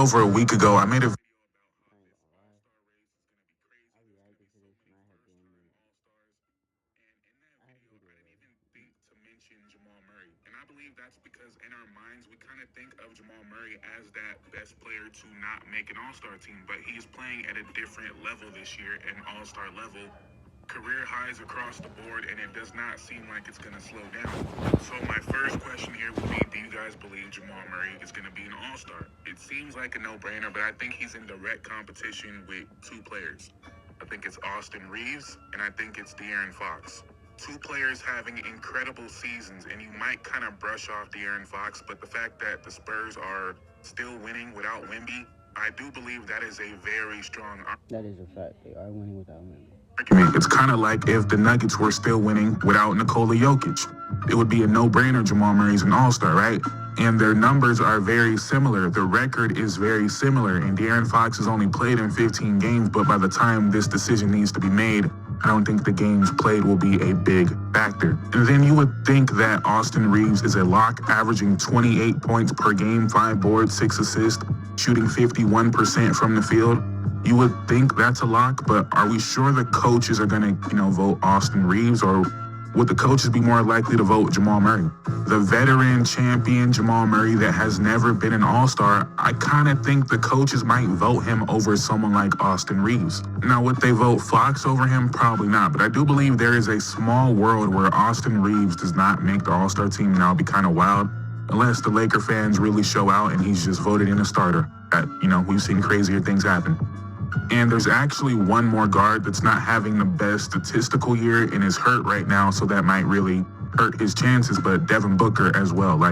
over a week ago, I made a Jamal Murray. And I believe that's because in our minds, we kind of think of Jamal Murray as that best player to not make an all-star team, but he's playing at a different level this year, an all-star level. Career highs across the board, and it does not seem like it's going to slow down. So my first question here would be, do you guys believe Jamal Murray is going to be an all-star? It seems like a no-brainer, but I think he's in direct competition with two players. I think it's Austin Reeves, and I think it's De'Aaron Fox. Two players having incredible seasons, and you might kind of brush off De'Aaron Fox, but the fact that the Spurs are still winning without Wemby, I do believe that is a very strong argument. That is a fact. They are winning without Wemby. It's kind of like if the Nuggets were still winning without Nikola Jokic. It would be a no-brainer Jamal Murray's an all-star, right? And their numbers are very similar. The record is very similar, and De'Aaron Fox has only played in 15 games, but by the time this decision needs to be made, I don't think the games played will be a big factor. And then you would think that Austin Reeves is a lock, averaging 28 points per game, 5 boards, 6 assists, shooting 51% from the field. You would think that's a lock, but are we sure the coaches are going to, vote Austin Reeves, or would the coaches be more likely to vote Jamal Murray? The veteran champion Jamal Murray that has never been an all-star, I kind of think the coaches might vote him over someone like Austin Reeves. Now, would they vote Fox over him? Probably not, but I do believe there is a small world where Austin Reeves does not make the all-star team, and that'll be kind of wild, unless the Laker fans really show out and he's just voted in a starter. We've seen crazier things happen. And there's actually one more guard that's not having the best statistical year and is hurt right now, so that might really hurt his chances, but Devin Booker as well.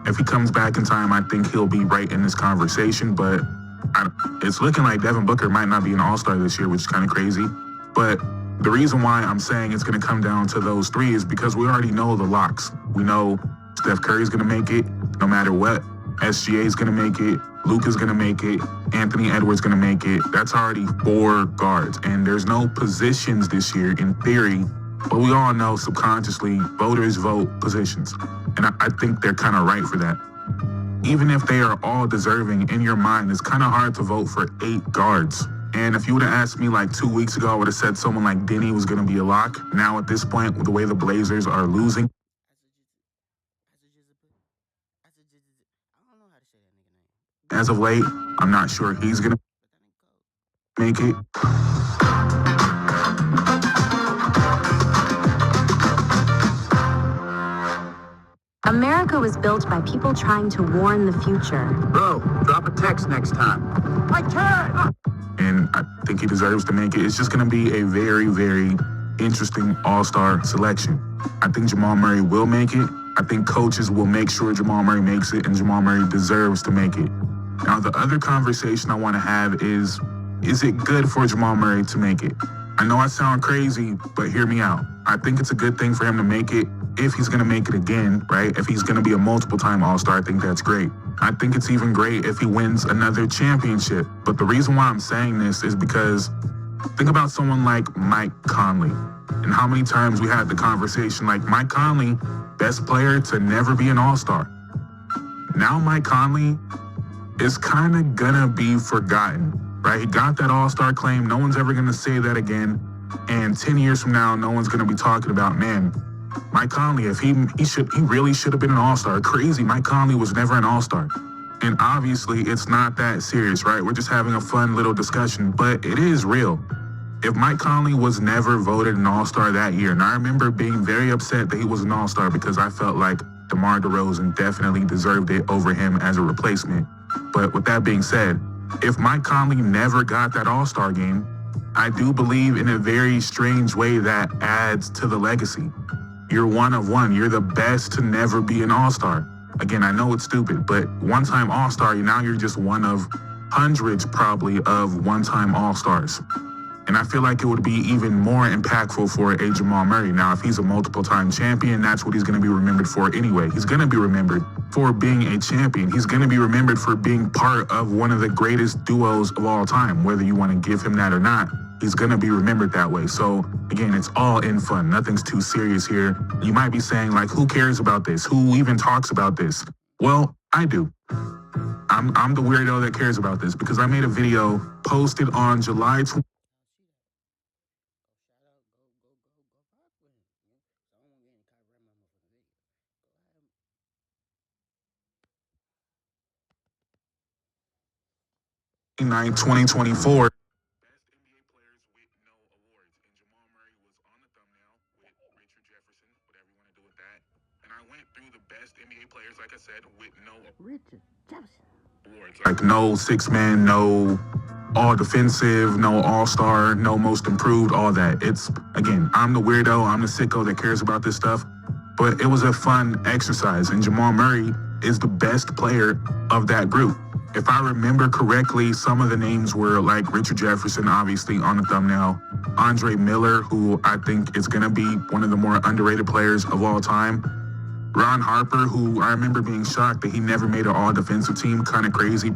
If he comes back in time, I think he'll be right in this conversation, but it's looking like Devin Booker might not be an all-star this year, which is kind of crazy. But the reason why I'm saying it's going to come down to those three is because we already know the locks. We know Steph Curry's going to make it no matter what. SGA is going to make it. Luka's going to make it. Anthony Edwards going to make it. That's already 4 guards. And there's no positions this year in theory, but we all know subconsciously voters vote positions. And I think they're kind of right for that. Even if they are all deserving, in your mind, it's kind of hard to vote for 8 guards. And if you would have asked me 2 weeks ago, I would have said someone like Denny was going to be a lock. Now at this point, with the way the Blazers are losing, as of late, I'm not sure he's going to make it. America was built by people trying to warn the future. Bro, drop a text next time. I can't! And I think he deserves to make it. It's just going to be a very, very interesting all-star selection. I think Jamal Murray will make it. I think coaches will make sure Jamal Murray makes it, and Jamal Murray deserves to make it. Now, the other conversation I want to have is it good for Jamal Murray to make it? I know I sound crazy, but hear me out. I think it's a good thing for him to make it if he's going to make it again, right? If he's going to be a multiple-time All-Star, I think that's great. I think it's even great if he wins another championship. But the reason why I'm saying this is because think about someone like Mike Conley and how many times we had the conversation like Mike Conley, best player to never be an All-Star. Now Mike Conley is kind of gonna be forgotten, right? He got that All-Star claim. No one's ever gonna say that again. And 10 years from now, no one's gonna be talking about, man, Mike Conley, if he really should have been an All-Star. Crazy, Mike Conley was never an All-Star. And obviously, it's not that serious, right? We're just having a fun little discussion, but it is real. If Mike Conley was never voted an All-Star that year, and I remember being very upset that he was an All-Star because I felt like DeMar DeRozan definitely deserved it over him as a replacement. But with that being said, if Mike Conley never got that All-Star game, I do believe in a very strange way that adds to the legacy. You're one of one. You're the best to never be an All-Star. Again, I know it's stupid, but one-time All-Star, now you're just one of hundreds probably of one-time All-Stars. And I feel like it would be even more impactful for a Jamal Murray. Now, if he's a multiple-time champion, that's what he's going to be remembered for anyway. He's going to be remembered for being a champion. He's going to be remembered for being part of one of the greatest duos of all time. Whether you want to give him that or not, he's going to be remembered that way. So, again, it's all in fun. Nothing's too serious here. You might be saying, who cares about this? Who even talks about this? Well, I do. I'm the weirdo that cares about this because I made a video posted on July 29, 2024. Best NBA players with no awards. And Jamal Murray was on the thumbnail with Richard Jefferson, whatever you want to do with that. And I went through the best NBA players, like I said, with no Richard Jefferson. awards. Like no six man, no all defensive, no all star, no most improved, all that. It's, again, I'm the weirdo, I'm the sicko that cares about this stuff. But it was a fun exercise, and Jamal Murray is the best player of that group. If I remember correctly, some of the names were like Richard Jefferson, obviously on the thumbnail, Andre Miller, who I think is going to be one of the more underrated players of all time, Ron Harper, who I remember being shocked that he never made an all-defensive team, kind of crazy.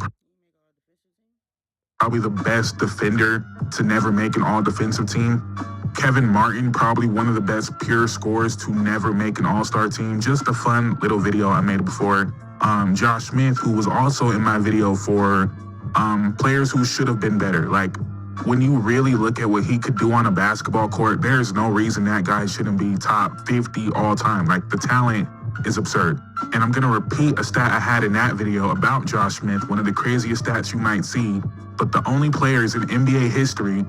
Probably the best defender to never make an all-defensive team. Kevin Martin, probably one of the best pure scorers to never make an all-star team. Just a fun little video I made before. Josh Smith, who was also in my video for players who should have been better. Like, when you really look at what he could do on a basketball court, there's no reason that guy shouldn't be top 50 all time. Like, the talent is absurd. And I'm going to repeat a stat I had in that video about Josh Smith, one of the craziest stats you might see, but the only players in NBA history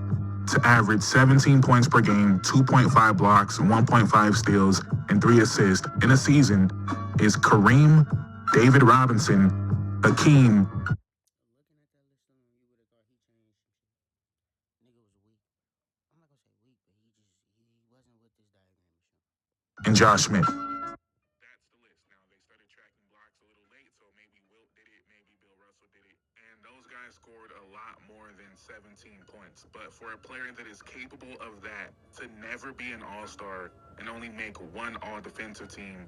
to average 17 points per game, 2.5 blocks, 1.5 steals, and 3 assists in a season is Kareem, David Robinson, Hakeem, and Josh Smith. That's the list. Now, they started tracking blocks a little late, so maybe Wilt did it, maybe Bill Russell did it. And those guys scored a lot more than 17 points. But for a player that is capable of that, to never be an all-star and only make one all-defensive team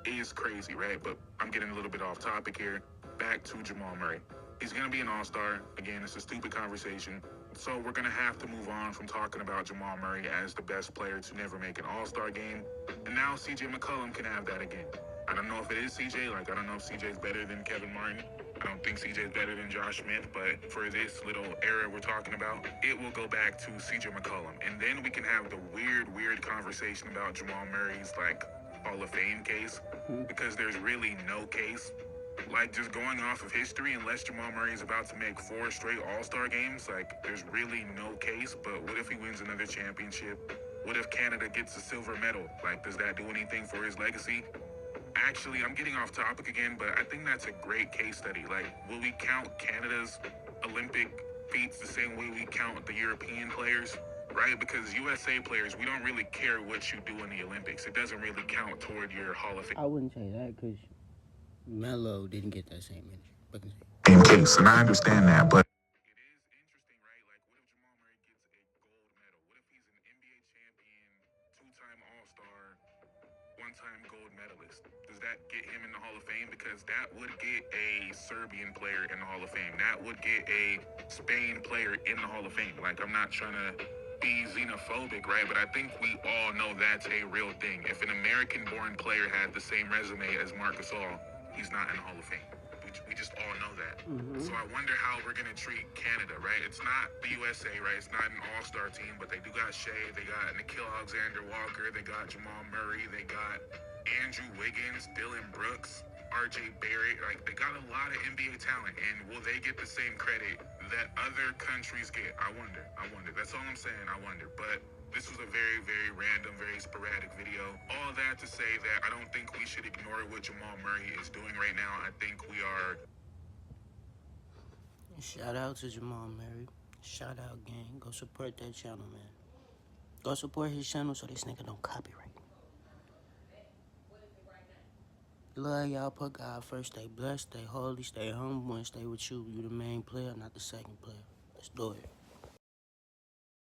is crazy, right? But I'm getting a little bit off topic here. Back to Jamal Murray. He's going to be an all-star. Again, it's a stupid conversation. So we're going to have to move on from talking about Jamal Murray as the best player to never make an all-star game. And now CJ McCollum can have that again. I don't know if it is CJ. Like, I don't know if CJ's better than Kevin Martin. I don't think CJ's better than Josh Smith. But for this little era we're talking about, it will go back to CJ McCollum. And then we can have the weird conversation about Jamal Murray's, like, Hall of Fame case. Because there's really no case. Like, just going off of history, unless Jamal Murray is about to make 4 straight all-star games, like, there's really no case. But what if he wins another championship? What if Canada gets a silver medal? Like, does that do anything for his legacy? Actually, I'm getting off topic again, but I think that's a great case study. Like, will we count Canada's Olympic feats the same way we count the European players? Right? Because USA players, we don't really care what you do in the Olympics. It doesn't really count toward your Hall of Fame. I wouldn't say that because Melo didn't get that same injury. In case, and I understand that, but it is interesting, right? Like, what if Jamal Murray gets a gold medal? What if he's an NBA champion, 2-time All-Star, 1-time gold medalist? Does that get him in the Hall of Fame? Because that would get a Serbian player in the Hall of Fame. That would get a Spain player in the Hall of Fame. Like, I'm not trying to be xenophobic, right? But I think we all know that's a real thing. If an American-born player had the same resume as Marc Gasol, he's not in the Hall of Fame. We just all know that. So I wonder how we're going to treat Canada, right? It's not the USA, right? It's not an all-star team, but they do got Shea, they got Nikhil Alexander-Walker, they got Jamal Murray, they got Andrew Wiggins, Dylan Brooks, RJ Barrett. Like, they got a lot of NBA talent, and will they get the same credit that other countries get? I wonder. That's all I'm saying, I wonder. But this was a very random, very sporadic video. All that to say that I don't think we should ignore what Jamal Murray is doing right now. I think we are... Shout out to Jamal Murray. Shout out, gang. Go support that channel, man. Go support his channel so this nigga don't copyright. Love y'all. Put God first. Stay blessed, stay holy, stay humble, and stay with you. You the main player, not the second player. Let's do it.